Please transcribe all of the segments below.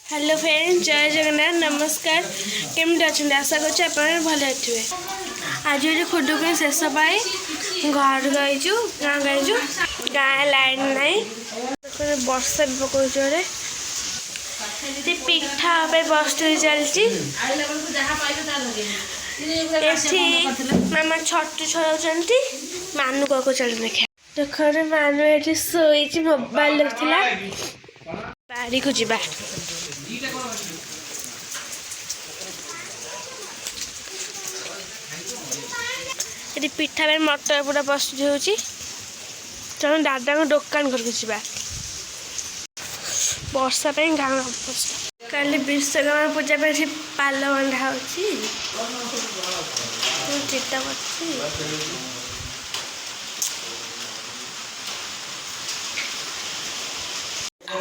Hello friends, जय जगन्नाथ नमस्कार। केमती अच्छे आशा कर भल थे। आज ये खुदुक शेष पाई घर गईचु गाँ गईचु गाँ लाइन नाई वर्षा भी पकड़े पिठा प्रस्तुति चलती मामा छटू छड़ाऊँच मानु को चल देखा देख मानु ये शोची मोबाइल देखला बाड़ी को जीवा ये पिठा मटर पूरा प्रस्तुत होची चलो दादा को दुकान घर जीवा वर्षा गाँव अवस्था काली विश्वकर्मा पूजा पाल बंधा चिता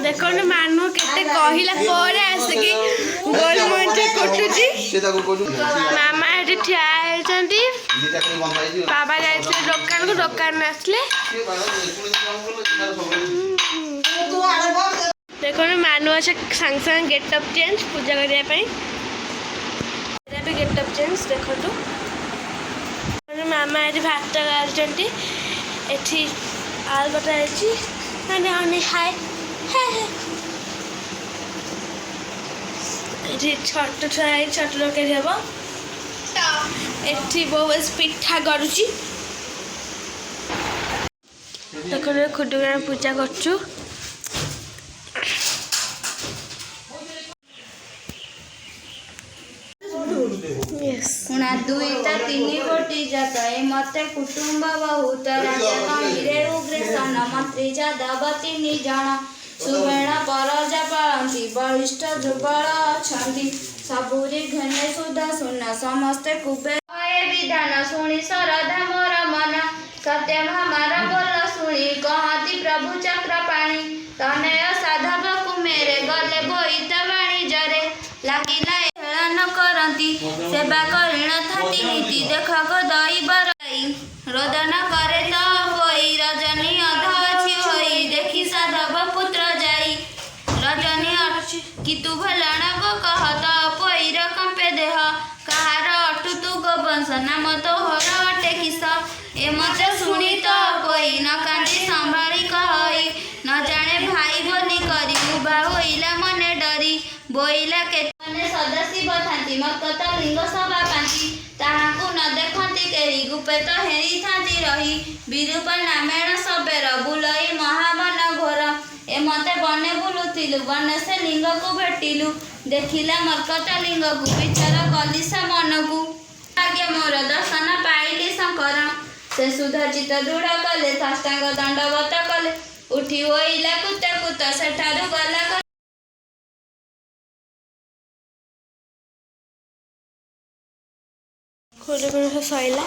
देख मानु के कहला आसिकी गोलमरीच कुटुची मामा ये ठिया बाबा जाते दुकान को दुकान आसले देख मानु अच्छे सांगे सांगे गेटअप चेंज पूजा करने गेटअप चेंज देखु मामा ये भात गाड़ी एठी आल बताई हाय छोट छोट लोग एठी बहुत पिठा करुची देख खुदुगा पूजा करचु उना दुईटा तीन कोटी जात मते कुटुंब बहुत राजा हिरे उग्रेसन मंत्री जादवती निजन सुवेण परजा पालती बलिष्ठ दुर्बल अछंती सबुरी घने सुधा सुना समस्ते कुबे विधान शुणी सरधा मोर मन सत्य हमारा बोल शुणी कहती प्रभु चक्रपाणी तनय साधव कुमेरे गले बोईत वाणिजरे लागिला हेळन करती सेवा करिण थाती नीति देख गो दैवर रोदन करे तो होई रजनी अध अछि होई देखी साधव पुत्र जाई रजनी अछि कि तू भलण गो कहत पोईर कंपे देह कहार अटु तू गो वंश नाम तो हर अटे किस ए मते शुणी तो कोई न कांदी संभाली कहई न जाने भाई बोली करी उभा होइला मने डरी बोइला के मने सदाशिव थांती मकत लिंग सभा पांती ताहाकु न देखंती केही गुपे तो हेरी थांती रही विरूप नामेण सबेर बुलई महावन घोर ए मते बने बुलुथिलु बने से लिंग को भेटिलु देखिला मरकत लिंग को विचार कली सा मन को आज्ञा मोर दर्शन पाइली शंकर से सुधा चित दृढ़ कले साष्टांग दंडवत कले उठी होइला कुत कुत सेठारु गला खुद सैला